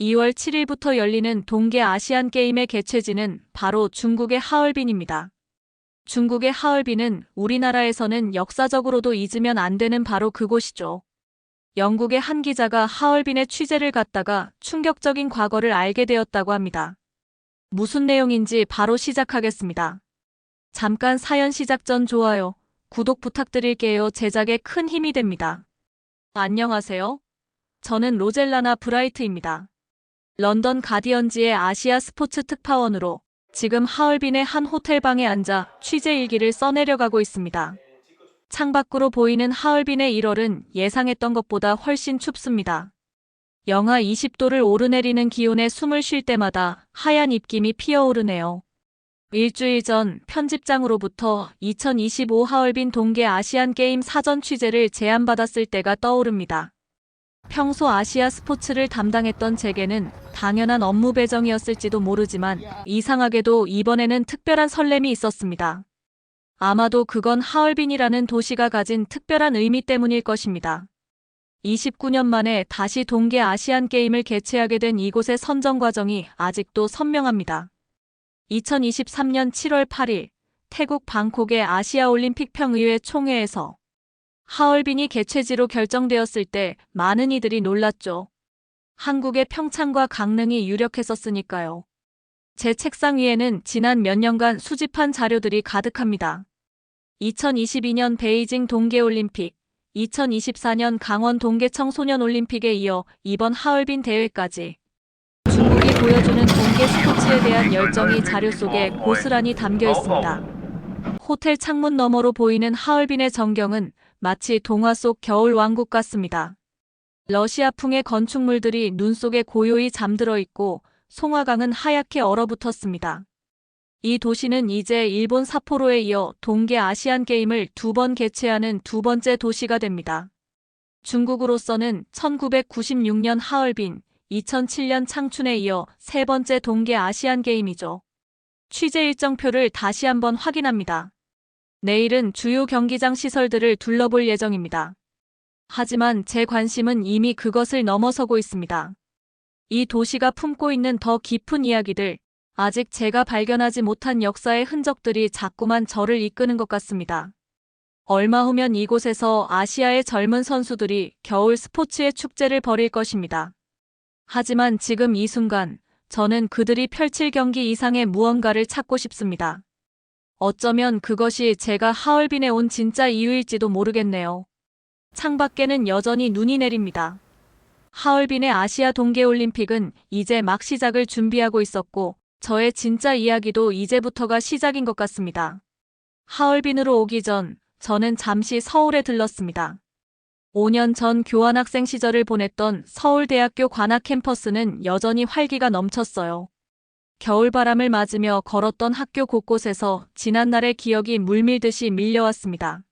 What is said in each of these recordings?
2월 7일부터 열리는 동계 아시안 게임의 개최지는 바로 중국의 하얼빈입니다. 중국의 하얼빈은 우리나라에서는 역사적으로도 잊으면 안 되는 바로 그곳이죠. 영국의 한 기자가 하얼빈에 취재를 갔다가 충격적인 과거를 알게 되었다고 합니다. 무슨 내용인지 바로 시작하겠습니다. 잠깐 사연 시작 전 좋아요, 구독 부탁드릴게요. 제작에 큰 힘이 됩니다. 안녕하세요. 저는 로젤라나 브라이트입니다. 런던 가디언지의 아시아 스포츠 특파원으로 지금 하얼빈의 한 호텔방에 앉아 취재 일기를 써내려가고 있습니다. 창밖으로 보이는 하얼빈의 1월은 예상했던 것보다 훨씬 춥습니다. 영하 20도를 오르내리는 기온에 숨을 쉴 때마다 하얀 입김이 피어오르네요. 일주일 전 편집장으로부터 2025 하얼빈 동계 아시안 게임 사전 취재를 제안받았을 때가 떠오릅니다. 평소 아시아 스포츠를 담당했던 제게는 당연한 업무 배정이었을지도 모르지만 이상하게도 이번에는 특별한 설렘이 있었습니다. 아마도 그건 하얼빈이라는 도시가 가진 특별한 의미 때문일 것입니다. 29년 만에 다시 동계 아시안 게임을 개최하게 된 이곳의 선정 과정이 아직도 선명합니다. 2023년 7월 8일 태국 방콕의 아시아 올림픽 평의회 총회에서 하얼빈이 개최지로 결정되었을 때 많은 이들이 놀랐죠. 한국의 평창과 강릉이 유력했었으니까요. 제 책상 위에는 지난 몇 년간 수집한 자료들이 가득합니다. 2022년 베이징 동계올림픽, 2024년 강원 동계청소년올림픽에 이어 이번 하얼빈 대회까지 중국이 보여주는 동계 스포츠에 대한 열정이 자료 속에 고스란히 담겨 있습니다. 호텔 창문 너머로 보이는 하얼빈의 전경은 마치 동화 속 겨울 왕국 같습니다. 러시아풍의 건축물들이 눈 속에 고요히 잠들어 있고 송화강은 하얗게 얼어붙었습니다. 이 도시는 이제 일본 삿포로에 이어 동계 아시안 게임을 2번 개최하는 두 번째 도시가 됩니다. 중국으로서는 1996년 하얼빈, 2007년 창춘에 이어 세 번째 동계 아시안 게임이죠. 취재 일정표를 다시 한번 확인합니다. 내일은 주요 경기장 시설들을 둘러볼 예정입니다. 하지만 제 관심은 이미 그것을 넘어서고 있습니다. 이 도시가 품고 있는 더 깊은 이야기들, 아직 제가 발견하지 못한 역사의 흔적들이 자꾸만 저를 이끄는 것 같습니다. 얼마 후면 이곳에서 아시아의 젊은 선수들이 겨울 스포츠의 축제를 벌일 것입니다. 하지만 지금 이 순간, 저는 그들이 펼칠 경기 이상의 무언가를 찾고 싶습니다. 어쩌면 그것이 제가 하얼빈에 온 진짜 이유일지도 모르겠네요. 창밖에는 여전히 눈이 내립니다. 하얼빈의 아시아 동계올림픽은 이제 막 시작을 준비하고 있었고 저의 진짜 이야기도 이제부터가 시작인 것 같습니다. 하얼빈으로 오기 전 저는 잠시 서울에 들렀습니다. 5년 전 교환학생 시절을 보냈던 서울대학교 관악 캠퍼스는 여전히 활기가 넘쳤어요. 겨울바람을 맞으며 걸었던 학교 곳곳에서 지난날의 기억이 물밀듯이 밀려왔습니다.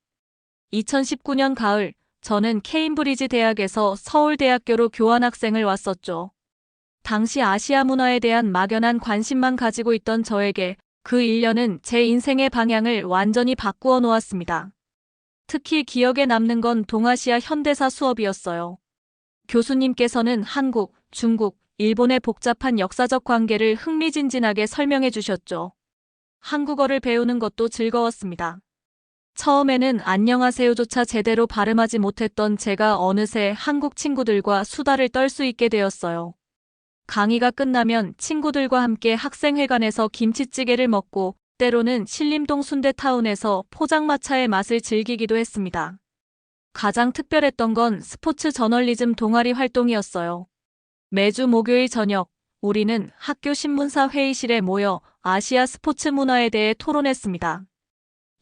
2019년 가을, 저는 케임브리지 대학에서 서울대학교로 교환학생을 왔었죠. 당시 아시아 문화에 대한 막연한 관심만 가지고 있던 저에게 그 1년은 제 인생의 방향을 완전히 바꾸어 놓았습니다. 특히 기억에 남는 건 동아시아 현대사 수업이었어요. 교수님께서는 한국, 중국, 일본의 복잡한 역사적 관계를 흥미진진하게 설명해 주셨죠. 한국어를 배우는 것도 즐거웠습니다. 처음에는 안녕하세요조차 제대로 발음하지 못했던 제가 어느새 한국 친구들과 수다를 떨 수 있게 되었어요. 강의가 끝나면 친구들과 함께 학생회관에서 김치찌개를 먹고 때로는 신림동 순대타운에서 포장마차의 맛을 즐기기도 했습니다. 가장 특별했던 건 스포츠 저널리즘 동아리 활동이었어요. 매주 목요일 저녁, 우리는 학교 신문사 회의실에 모여 아시아 스포츠 문화에 대해 토론했습니다.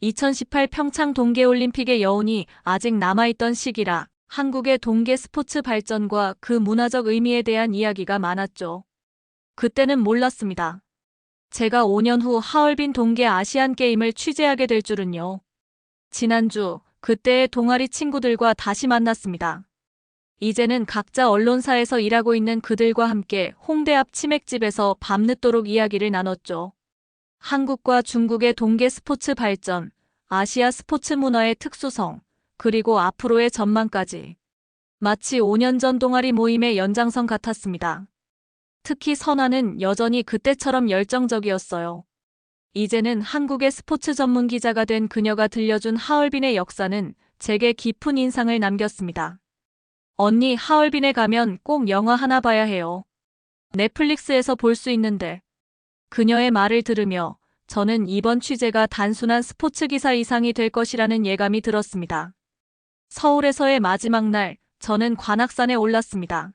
2018 평창 동계올림픽의 여운이 아직 남아있던 시기라 한국의 동계 스포츠 발전과 그 문화적 의미에 대한 이야기가 많았죠. 그때는 몰랐습니다. 제가 5년 후 하얼빈 동계 아시안 게임을 취재하게 될 줄은요. 지난주 그때의 동아리 친구들과 다시 만났습니다. 이제는 각자 언론사에서 일하고 있는 그들과 함께 홍대 앞 치맥집에서 밤늦도록 이야기를 나눴죠. 한국과 중국의 동계 스포츠 발전, 아시아 스포츠 문화의 특수성, 그리고 앞으로의 전망까지. 마치 5년 전 동아리 모임의 연장선 같았습니다. 특히 선아는 여전히 그때처럼 열정적이었어요. 이제는 한국의 스포츠 전문 기자가 된 그녀가 들려준 하얼빈의 역사는 제게 깊은 인상을 남겼습니다. 언니, 하얼빈에 가면 꼭 영화 하나 봐야 해요. 넷플릭스에서 볼 수 있는데. 그녀의 말을 들으며 저는 이번 취재가 단순한 스포츠 기사 이상이 될 것이라는 예감이 들었습니다. 서울에서의 마지막 날, 저는 관악산에 올랐습니다.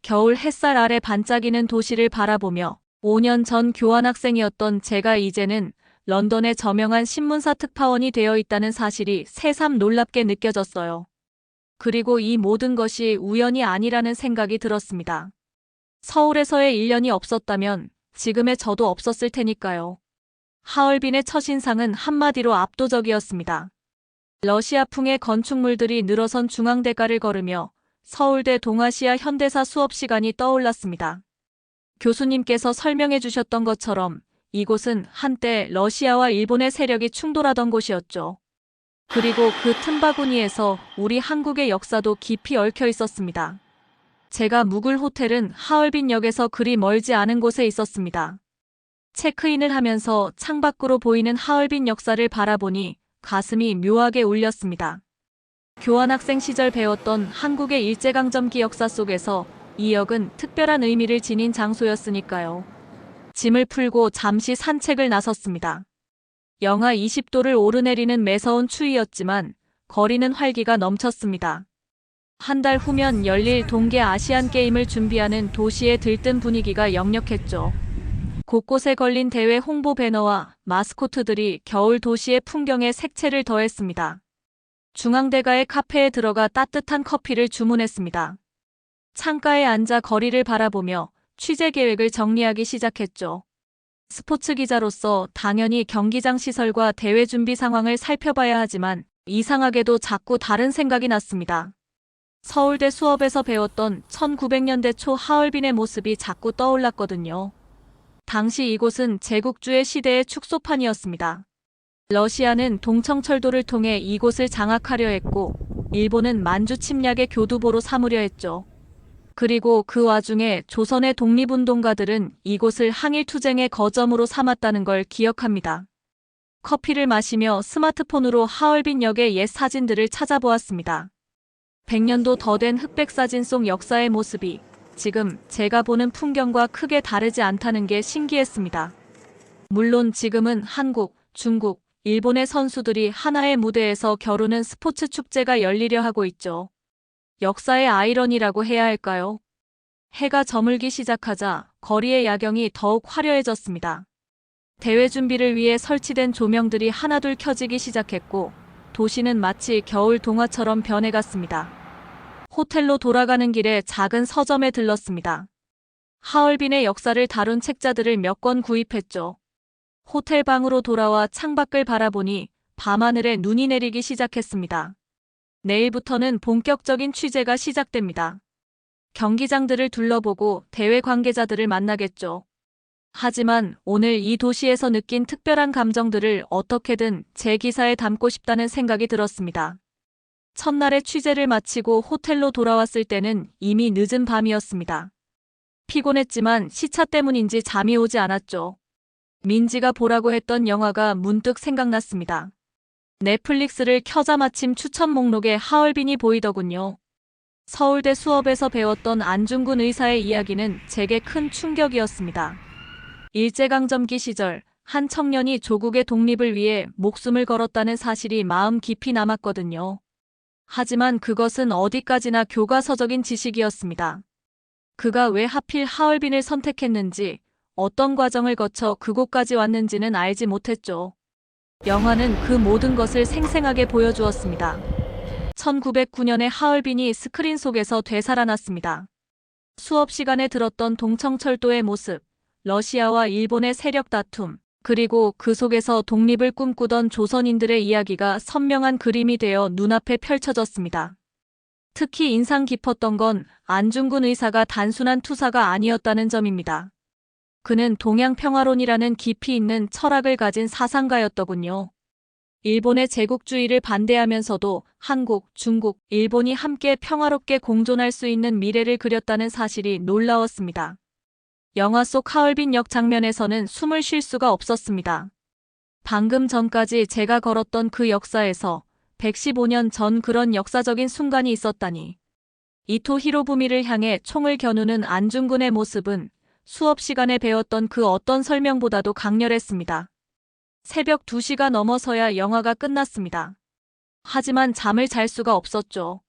겨울 햇살 아래 반짝이는 도시를 바라보며 5년 전 교환학생이었던 제가 이제는 런던의 저명한 신문사 특파원이 되어 있다는 사실이 새삼 놀랍게 느껴졌어요. 그리고 이 모든 것이 우연이 아니라는 생각이 들었습니다. 서울에서의 1년이 없었다면 지금의 저도 없었을 테니까요. 하얼빈의 첫인상은 한마디로 압도적이었습니다. 러시아풍의 건축물들이 늘어선 중앙대가를 걸으며 서울대 동아시아 현대사 수업 시간이 떠올랐습니다. 교수님께서 설명해 주셨던 것처럼 이곳은 한때 러시아와 일본의 세력이 충돌하던 곳이었죠. 그리고 그 틈바구니에서 우리 한국의 역사도 깊이 얽혀 있었습니다. 제가 묵을 호텔은 하얼빈역에서 그리 멀지 않은 곳에 있었습니다. 체크인을 하면서 창밖으로 보이는 하얼빈 역사를 바라보니 가슴이 묘하게 울렸습니다. 교환학생 시절 배웠던 한국의 일제강점기 역사 속에서 이 역은 특별한 의미를 지닌 장소였으니까요. 짐을 풀고 잠시 산책을 나섰습니다. 영하 20도를 오르내리는 매서운 추위였지만 거리는 활기가 넘쳤습니다. 한 달 후면 열릴 동계 아시안 게임을 준비하는 도시의 들뜬 분위기가 역력했죠. 곳곳에 걸린 대회 홍보 배너와 마스코트들이 겨울 도시의 풍경에 색채를 더했습니다. 중앙대가의 카페에 들어가 따뜻한 커피를 주문했습니다. 창가에 앉아 거리를 바라보며 취재 계획을 정리하기 시작했죠. 스포츠 기자로서 당연히 경기장 시설과 대회 준비 상황을 살펴봐야 하지만 이상하게도 자꾸 다른 생각이 났습니다. 서울대 수업에서 배웠던 1900년대 초 하얼빈의 모습이 자꾸 떠올랐거든요. 당시 이곳은 제국주의 시대의 축소판이었습니다. 러시아는 동청철도를 통해 이곳을 장악하려 했고 일본은 만주 침략의 교두보로 삼으려 했죠. 그리고 그 와중에 조선의 독립운동가들은 이곳을 항일투쟁의 거점으로 삼았다는 걸 기억합니다. 커피를 마시며 스마트폰으로 하얼빈역의 옛 사진들을 찾아보았습니다. 100년도 더 된 흑백 사진 속 역사의 모습이 지금 제가 보는 풍경과 크게 다르지 않다는 게 신기했습니다. 물론 지금은 한국, 중국, 일본의 선수들이 하나의 무대에서 겨루는 스포츠 축제가 열리려 하고 있죠. 역사의 아이러니라고 해야 할까요? 해가 저물기 시작하자 거리의 야경이 더욱 화려해졌습니다. 대회 준비를 위해 설치된 조명들이 하나둘 켜지기 시작했고 도시는 마치 겨울 동화처럼 변해갔습니다. 호텔로 돌아가는 길에 작은 서점에 들렀습니다. 하얼빈의 역사를 다룬 책자들을 몇 권 구입했죠. 호텔 방으로 돌아와 창밖을 바라보니 밤하늘에 눈이 내리기 시작했습니다. 내일부터는 본격적인 취재가 시작됩니다. 경기장들을 둘러보고 대회 관계자들을 만나겠죠. 하지만 오늘 이 도시에서 느낀 특별한 감정들을 어떻게든 제 기사에 담고 싶다는 생각이 들었습니다. 첫날의 취재를 마치고 호텔로 돌아왔을 때는 이미 늦은 밤이었습니다. 피곤했지만 시차 때문인지 잠이 오지 않았죠. 민지가 보라고 했던 영화가 문득 생각났습니다. 넷플릭스를 켜자 마침 추천 목록에 하얼빈이 보이더군요. 서울대 수업에서 배웠던 안중근 의사의 이야기는 제게 큰 충격이었습니다. 일제강점기 시절 한 청년이 조국의 독립을 위해 목숨을 걸었다는 사실이 마음 깊이 남았거든요. 하지만 그것은 어디까지나 교과서적인 지식이었습니다. 그가 왜 하필 하얼빈을 선택했는지, 어떤 과정을 거쳐 그곳까지 왔는지는 알지 못했죠. 영화는 그 모든 것을 생생하게 보여주었습니다. 1909년에 하얼빈이 스크린 속에서 되살아났습니다. 수업 시간에 들었던 동청철도의 모습, 러시아와 일본의 세력 다툼, 그리고 그 속에서 독립을 꿈꾸던 조선인들의 이야기가 선명한 그림이 되어 눈앞에 펼쳐졌습니다. 특히 인상 깊었던 건 안중근 의사가 단순한 투사가 아니었다는 점입니다. 그는 동양평화론이라는 깊이 있는 철학을 가진 사상가였더군요. 일본의 제국주의를 반대하면서도 한국, 중국, 일본이 함께 평화롭게 공존할 수 있는 미래를 그렸다는 사실이 놀라웠습니다. 영화 속 하얼빈 역 장면에서는 숨을 쉴 수가 없었습니다. 방금 전까지 제가 걸었던 그 역사에서 115년 전 그런 역사적인 순간이 있었다니. 이토 히로부미를 향해 총을 겨누는 안중근의 모습은 수업 시간에 배웠던 그 어떤 설명보다도 강렬했습니다. 새벽 2시가 넘어서야 영화가 끝났습니다. 하지만 잠을 잘 수가 없었죠.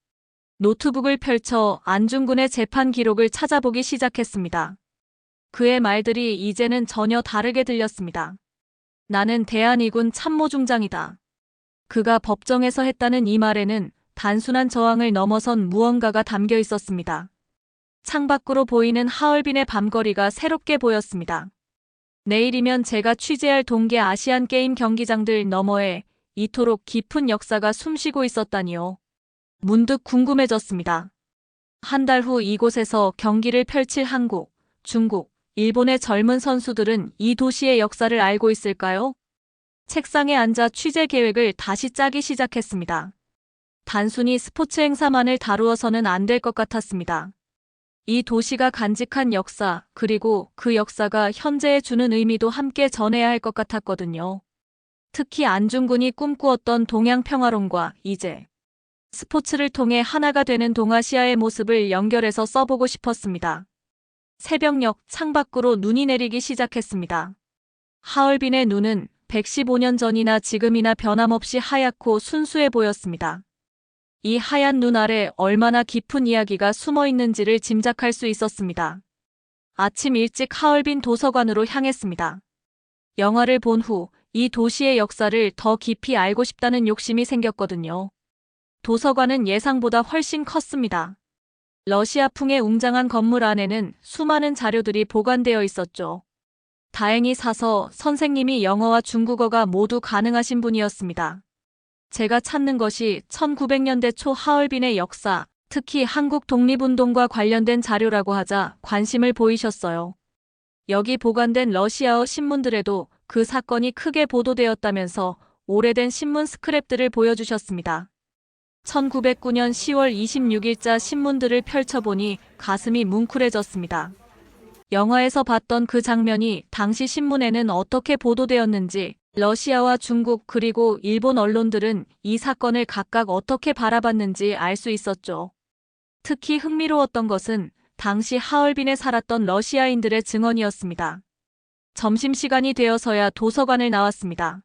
노트북을 펼쳐 안중근의 재판 기록을 찾아보기 시작했습니다. 그의 말들이 이제는 전혀 다르게 들렸습니다. 나는 대한이군 참모중장이다. 그가 법정에서 했다는 이 말에는 단순한 저항을 넘어선 무언가가 담겨 있었습니다. 창밖으로 보이는 하얼빈의 밤거리가 새롭게 보였습니다. 내일이면 제가 취재할 동계 아시안 게임 경기장들 너머에 이토록 깊은 역사가 숨쉬고 있었다니요. 문득 궁금해졌습니다. 한 달 후 이곳에서 경기를 펼칠 한국, 중국, 일본의 젊은 선수들은 이 도시의 역사를 알고 있을까요? 책상에 앉아 취재 계획을 다시 짜기 시작했습니다. 단순히 스포츠 행사만을 다루어서는 안 될 것 같았습니다. 이 도시가 간직한 역사, 그리고 그 역사가 현재에 주는 의미도 함께 전해야 할 것 같았거든요. 특히 안중근이 꿈꾸었던 동양 평화론과 이제 스포츠를 통해 하나가 되는 동아시아의 모습을 연결해서 써보고 싶었습니다. 새벽녘 창밖으로 눈이 내리기 시작했습니다. 하얼빈의 눈은 115년 전이나 지금이나 변함없이 하얗고 순수해 보였습니다. 이 하얀 눈 아래 얼마나 깊은 이야기가 숨어 있는지를 짐작할 수 있었습니다. 아침 일찍 하얼빈 도서관으로 향했습니다. 영화를 본 후 이 도시의 역사를 더 깊이 알고 싶다는 욕심이 생겼거든요. 도서관은 예상보다 훨씬 컸습니다. 러시아풍의 웅장한 건물 안에는 수많은 자료들이 보관되어 있었죠. 다행히 사서 선생님이 영어와 중국어가 모두 가능하신 분이었습니다. 제가 찾는 것이 1900년대 초 하얼빈의 역사, 특히 한국 독립운동과 관련된 자료라고 하자 관심을 보이셨어요. 여기 보관된 러시아어 신문들에도 그 사건이 크게 보도되었다면서 오래된 신문 스크랩들을 보여주셨습니다. 1909년 10월 26일자 신문들을 펼쳐보니 가슴이 뭉클해졌습니다. 영화에서 봤던 그 장면이 당시 신문에는 어떻게 보도되었는지, 러시아와 중국 그리고 일본 언론들은 이 사건을 각각 어떻게 바라봤는지 알 수 있었죠. 특히 흥미로웠던 것은 당시 하얼빈에 살았던 러시아인들의 증언이었습니다. 점심시간이 되어서야 도서관을 나왔습니다.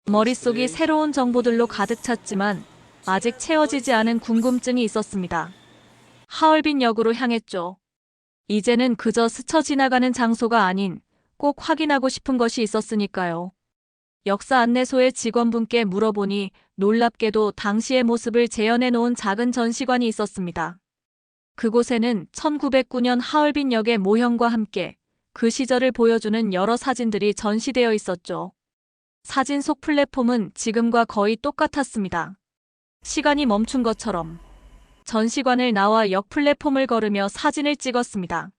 머릿속이 새로운 정보들로 가득 찼지만 아직 채워지지 않은 궁금증이 있었습니다. 하얼빈 역으로 향했죠. 이제는 그저 스쳐 지나가는 장소가 아닌 꼭 확인하고 싶은 것이 있었으니까요. 역사 안내소의 직원분께 물어보니 놀랍게도 당시의 모습을 재현해 놓은 작은 전시관이 있었습니다. 그곳에는 1909년 하얼빈 역의 모형과 함께 그 시절을 보여주는 여러 사진들이 전시되어 있었죠. 사진 속 플랫폼은 지금과 거의 똑같았습니다. 시간이 멈춘 것처럼. 전시관을 나와 역 플랫폼을 걸으며 사진을 찍었습니다.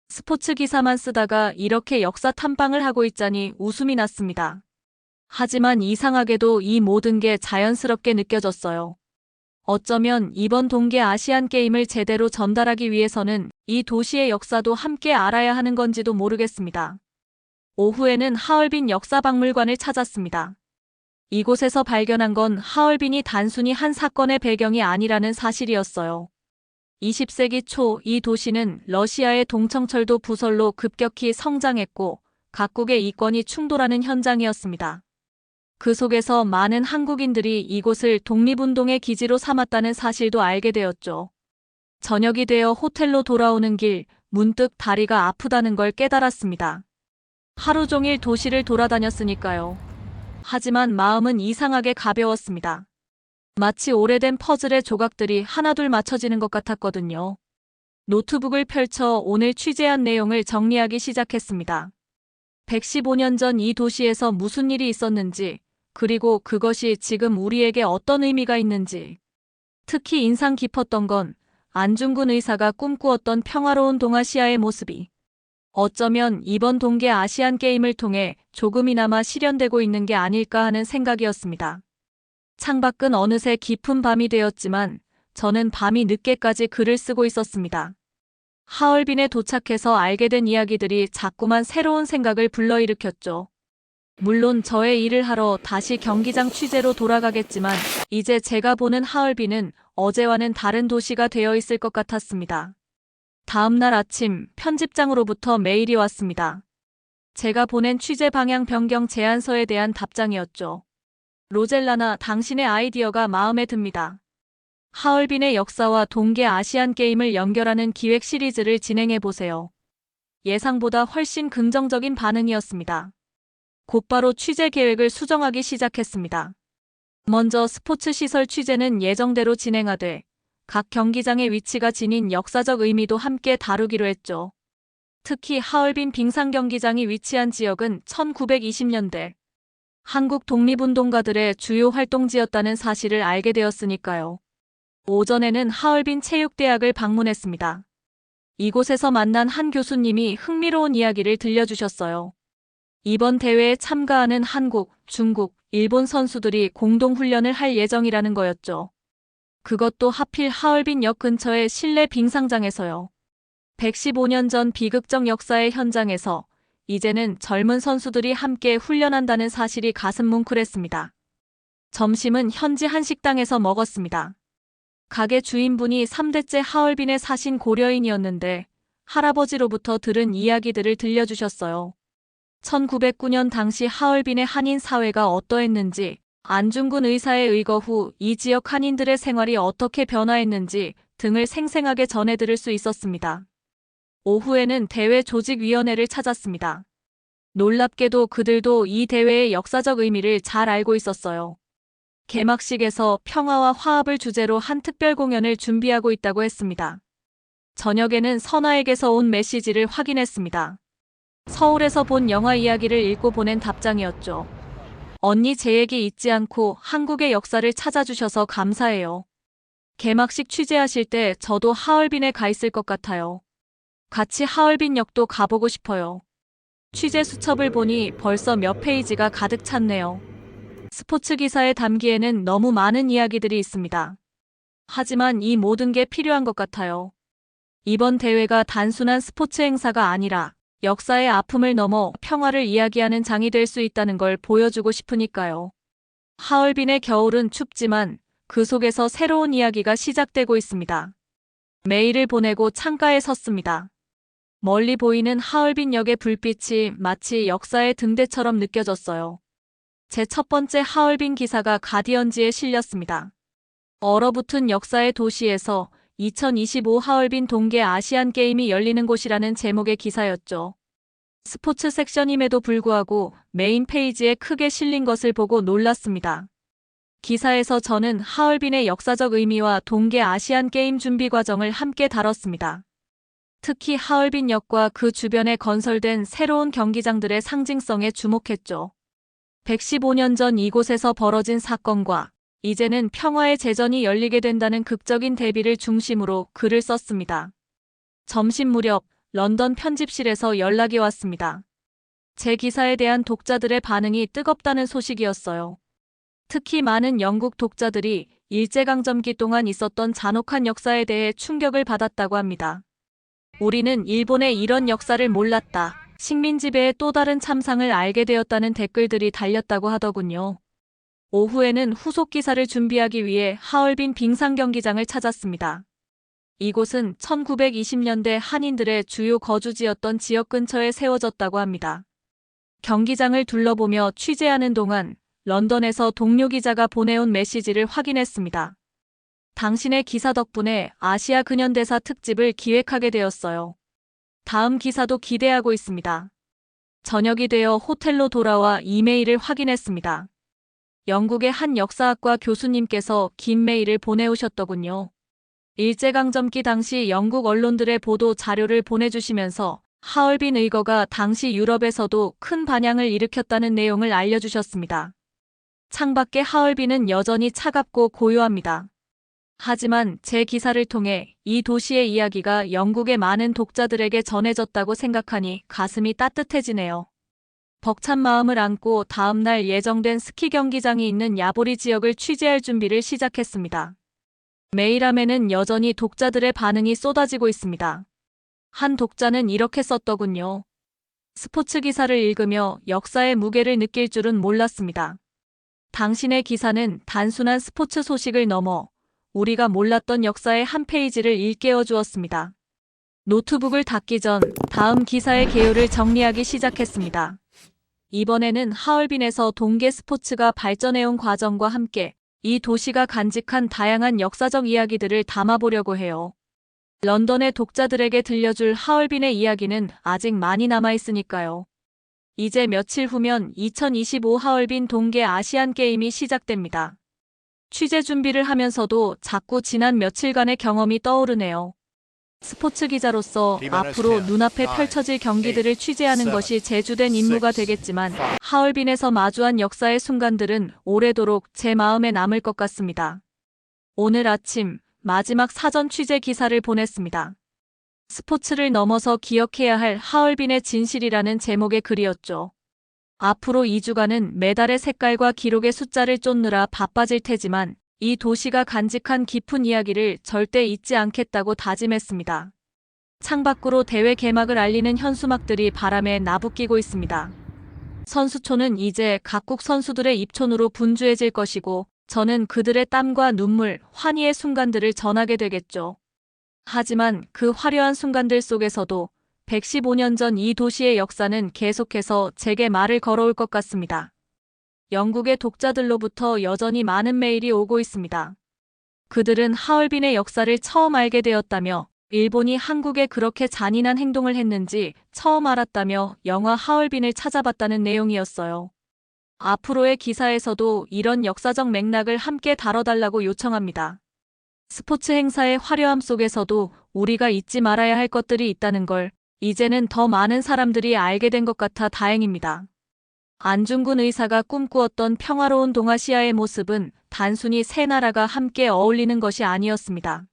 스포츠 기사만 쓰다가 이렇게 역사 탐방을 하고 있자니 웃음이 났습니다. 하지만 이상하게도 이 모든 게 자연스럽게 느껴졌어요. 어쩌면 이번 동계 아시안 게임을 제대로 전달하기 위해서는 이 도시의 역사도 함께 알아야 하는 건지도 모르겠습니다. 오후에는 하얼빈 역사박물관을 찾았습니다. 이곳에서 발견한 건 하얼빈이 단순히 한 사건의 배경이 아니라는 사실이었어요. 20세기 초 이 도시는 러시아의 동청철도 부설로 급격히 성장했고 각국의 이권이 충돌하는 현장이었습니다. 그 속에서 많은 한국인들이 이곳을 독립운동의 기지로 삼았다는 사실도 알게 되었죠. 저녁이 되어 호텔로 돌아오는 길, 문득 다리가 아프다는 걸 깨달았습니다. 하루 종일 도시를 돌아다녔으니까요. 하지만 마음은 이상하게 가벼웠습니다. 마치 오래된 퍼즐의 조각들이 하나둘 맞춰지는 것 같았거든요. 노트북을 펼쳐 오늘 취재한 내용을 정리하기 시작했습니다. 115년 전 이 도시에서 무슨 일이 있었는지, 그리고 그것이 지금 우리에게 어떤 의미가 있는지. 특히 인상 깊었던 건 안중근 의사가 꿈꾸었던 평화로운 동아시아의 모습이 어쩌면 이번 동계 아시안 게임을 통해 조금이나마 실현되고 있는 게 아닐까 하는 생각이었습니다. 창밖은 어느새 깊은 밤이 되었지만 저는 밤이 늦게까지 글을 쓰고 있었습니다. 하얼빈에 도착해서 알게 된 이야기들이 자꾸만 새로운 생각을 불러일으켰죠. 물론 저의 일을 하러 다시 경기장 취재로 돌아가겠지만 이제 제가 보는 하얼빈은 어제와는 다른 도시가 되어 있을 것 같았습니다. 다음 날 아침 편집장으로부터 메일이 왔습니다. 제가 보낸 취재 방향 변경 제안서에 대한 답장이었죠. 로젤라나, 당신의 아이디어가 마음에 듭니다. 하얼빈의 역사와 동계 아시안 게임을 연결하는 기획 시리즈를 진행해 보세요. 예상보다 훨씬 긍정적인 반응이었습니다. 곧바로 취재 계획을 수정하기 시작했습니다. 먼저 스포츠 시설 취재는 예정대로 진행하되 각 경기장의 위치가 지닌 역사적 의미도 함께 다루기로 했죠. 특히 하얼빈 빙상 경기장이 위치한 지역은 1920년대 한국 독립운동가들의 주요 활동지였다는 사실을 알게 되었으니까요. 오전에는 하얼빈 체육대학을 방문했습니다. 이곳에서 만난 한 교수님이 흥미로운 이야기를 들려주셨어요. 이번 대회에 참가하는 한국, 중국, 일본 선수들이 공동훈련을 할 예정이라는 거였죠. 그것도 하필 하얼빈 역 근처의 실내 빙상장에서요. 115년 전 비극적 역사의 현장에서 이제는 젊은 선수들이 함께 훈련한다는 사실이 가슴 뭉클했습니다. 점심은 현지 한식당에서 먹었습니다. 가게 주인분이 3대째 하얼빈에 사신 고려인이었는데 할아버지로부터 들은 이야기들을 들려주셨어요. 1909년 당시 하얼빈의 한인 사회가 어떠했는지, 안중근 의사의 의거 후 이 지역 한인들의 생활이 어떻게 변화했는지 등을 생생하게 전해들을 수 있었습니다. 오후에는 대회 조직위원회를 찾았습니다. 놀랍게도 그들도 이 대회의 역사적 의미를 잘 알고 있었어요. 개막식에서 평화와 화합을 주제로 한 특별 공연을 준비하고 있다고 했습니다. 저녁에는 선아에게서 온 메시지를 확인했습니다. 서울에서 본 영화 이야기를 읽고 보낸 답장이었죠. 언니 제 얘기 잊지 않고 한국의 역사를 찾아주셔서 감사해요. 개막식 취재하실 때 저도 하얼빈에 가 있을 것 같아요. 같이 하얼빈 역도 가보고 싶어요. 취재 수첩을 보니 벌써 몇 페이지가 가득 찼네요. 스포츠 기사에 담기에는 너무 많은 이야기들이 있습니다. 하지만 이 모든 게 필요한 것 같아요. 이번 대회가 단순한 스포츠 행사가 아니라 역사의 아픔을 넘어 평화를 이야기하는 장이 될 수 있다는 걸 보여주고 싶으니까요. 하얼빈의 겨울은 춥지만 그 속에서 새로운 이야기가 시작되고 있습니다. 메일을 보내고 창가에 섰습니다. 멀리 보이는 하얼빈 역의 불빛이 마치 역사의 등대처럼 느껴졌어요. 제 첫 번째 하얼빈 기사가 가디언지에 실렸습니다. 얼어붙은 역사의 도시에서 2025 하얼빈 동계 아시안 게임이 열리는 곳이라는 제목의 기사였죠. 스포츠 섹션임에도 불구하고 메인 페이지에 크게 실린 것을 보고 놀랐습니다. 기사에서 저는 하얼빈의 역사적 의미와 동계 아시안 게임 준비 과정을 함께 다뤘습니다. 특히 하얼빈 역과 그 주변에 건설된 새로운 경기장들의 상징성에 주목했죠. 115년 전 이곳에서 벌어진 사건과 이제는 평화의 제전이 열리게 된다는 극적인 대비를 중심으로 글을 썼습니다. 점심 무렵 런던 편집실에서 연락이 왔습니다. 제 기사에 대한 독자들의 반응이 뜨겁다는 소식이었어요. 특히 많은 영국 독자들이 일제강점기 동안 있었던 잔혹한 역사에 대해 충격을 받았다고 합니다. 우리는 일본의 이런 역사를 몰랐다. 식민 지배의 또 다른 참상을 알게 되었다는 댓글들이 달렸다고 하더군요. 오후에는 후속 기사를 준비하기 위해 하얼빈 빙상 경기장을 찾았습니다. 이곳은 1920년대 한인들의 주요 거주지였던 지역 근처에 세워졌다고 합니다. 경기장을 둘러보며 취재하는 동안 런던에서 동료 기자가 보내온 메시지를 확인했습니다. 당신의 기사 덕분에 아시아 근현대사 특집을 기획하게 되었어요. 다음 기사도 기대하고 있습니다. 저녁이 되어 호텔로 돌아와 이메일을 확인했습니다. 영국의 한 역사학과 교수님께서 긴 메일을 보내오셨더군요. 일제강점기 당시 영국 언론들의 보도 자료를 보내주시면서 하얼빈 의거가 당시 유럽에서도 큰 반향을 일으켰다는 내용을 알려주셨습니다. 창밖의 하얼빈은 여전히 차갑고 고요합니다. 하지만 제 기사를 통해 이 도시의 이야기가 영국의 많은 독자들에게 전해졌다고 생각하니 가슴이 따뜻해지네요. 벅찬 마음을 안고 다음 날 예정된 스키 경기장이 있는 야보리 지역을 취재할 준비를 시작했습니다. 메일함에는 여전히 독자들의 반응이 쏟아지고 있습니다. 한 독자는 이렇게 썼더군요. 스포츠 기사를 읽으며 역사의 무게를 느낄 줄은 몰랐습니다. 당신의 기사는 단순한 스포츠 소식을 넘어 우리가 몰랐던 역사의 한 페이지를 일깨워 주었습니다. 노트북을 닫기 전 다음 기사의 개요를 정리하기 시작했습니다. 이번에는 하얼빈에서 동계 스포츠가 발전해온 과정과 함께 이 도시가 간직한 다양한 역사적 이야기들을 담아보려고 해요. 런던의 독자들에게 들려줄 하얼빈의 이야기는 아직 많이 남아있으니까요. 이제 며칠 후면 2025 하얼빈 동계 아시안 게임이 시작됩니다. 취재 준비를 하면서도 자꾸 지난 며칠간의 경험이 떠오르네요. 스포츠 기자로서 앞으로 눈앞에 펼쳐질 경기들을 취재하는 것이 제주된 임무가 되겠지만 하얼빈에서 마주한 역사의 순간들은 오래도록 제 마음에 남을 것 같습니다. 오늘 아침 마지막 사전 취재 기사를 보냈습니다. 스포츠를 넘어서 기억해야 할 하얼빈의 진실이라는 제목의 글이었죠. 앞으로 2주간은 메달의 색깔과 기록의 숫자를 쫓느라 바빠질 테지만 이 도시가 간직한 깊은 이야기를 절대 잊지 않겠다고 다짐했습니다. 창밖으로 대회 개막을 알리는 현수막들이 바람에 나부끼고 있습니다. 선수촌은 이제 각국 선수들의 입촌으로 분주해질 것이고 저는 그들의 땀과 눈물, 환희의 순간들을 전하게 되겠죠. 하지만 그 화려한 순간들 속에서도 115년 전 이 도시의 역사는 계속해서 제게 말을 걸어올 것 같습니다. 영국의 독자들로부터 여전히 많은 메일이 오고 있습니다. 그들은 하얼빈의 역사를 처음 알게 되었다며 일본이 한국에 그렇게 잔인한 행동을 했는지 처음 알았다며 영화 하얼빈을 찾아봤다는 내용이었어요. 앞으로의 기사에서도 이런 역사적 맥락을 함께 다뤄달라고 요청합니다. 스포츠 행사의 화려함 속에서도 우리가 잊지 말아야 할 것들이 있다는 걸 이제는 더 많은 사람들이 알게 된 것 같아 다행입니다. 안중근 의사가 꿈꾸었던 평화로운 동아시아의 모습은 단순히 세 나라가 함께 어울리는 것이 아니었습니다.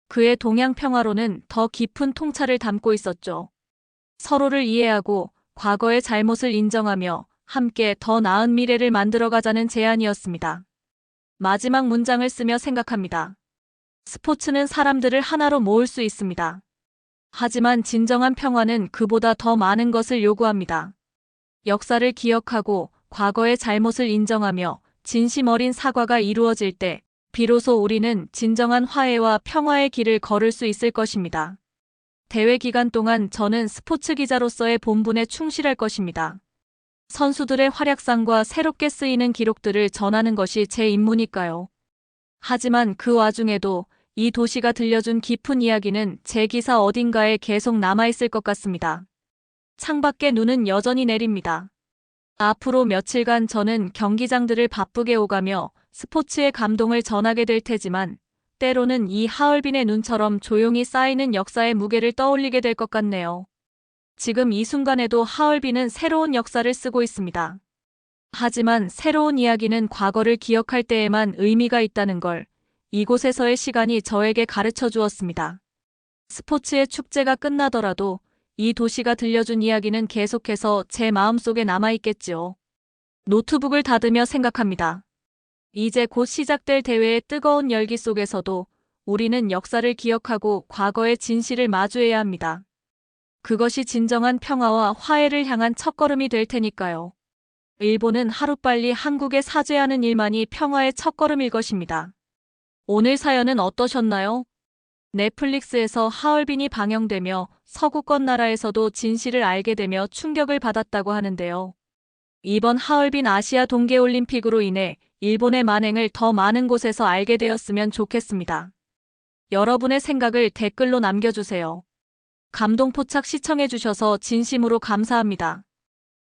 그의 동양 평화로는 더 깊은 통찰을 담고 있었죠. 서로를 이해하고 과거의 잘못을 인정하며 함께 더 나은 미래를 만들어가자는 제안이었습니다. 마지막 문장을 쓰며 생각합니다. 스포츠는 사람들을 하나로 모을 수 있습니다. 하지만 진정한 평화는 그보다 더 많은 것을 요구합니다. 역사를 기억하고 과거의 잘못을 인정하며 진심 어린 사과가 이루어질 때 비로소 우리는 진정한 화해와 평화의 길을 걸을 수 있을 것입니다. 대회 기간 동안 저는 스포츠 기자로서의 본분에 충실할 것입니다. 선수들의 활약상과 새롭게 쓰이는 기록들을 전하는 것이 제 임무니까요. 하지만 그 와중에도 이 도시가 들려준 깊은 이야기는 제 기사 어딘가에 계속 남아있을 것 같습니다. 창밖에 눈은 여전히 내립니다. 앞으로 며칠간 저는 경기장들을 바쁘게 오가며 스포츠의 감동을 전하게 될 테지만 때로는 이 하얼빈의 눈처럼 조용히 쌓이는 역사의 무게를 떠올리게 될 것 같네요. 지금 이 순간에도 하얼빈은 새로운 역사를 쓰고 있습니다. 하지만 새로운 이야기는 과거를 기억할 때에만 의미가 있다는 걸 이곳에서의 시간이 저에게 가르쳐 주었습니다. 스포츠의 축제가 끝나더라도 이 도시가 들려준 이야기는 계속해서 제 마음속에 남아있겠지요. 노트북을 닫으며 생각합니다. 이제 곧 시작될 대회의 뜨거운 열기 속에서도 우리는 역사를 기억하고 과거의 진실을 마주해야 합니다. 그것이 진정한 평화와 화해를 향한 첫걸음이 될 테니까요. 일본은 하루빨리 한국에 사죄하는 일만이 평화의 첫걸음일 것입니다. 오늘 사연은 어떠셨나요? 넷플릭스에서 하얼빈이 방영되며 서구권 나라에서도 진실을 알게 되며 충격을 받았다고 하는데요. 이번 하얼빈 아시아 동계올림픽으로 인해 일본의 만행을 더 많은 곳에서 알게 되었으면 좋겠습니다. 여러분의 생각을 댓글로 남겨주세요. 감동포착 시청해주셔서 진심으로 감사합니다.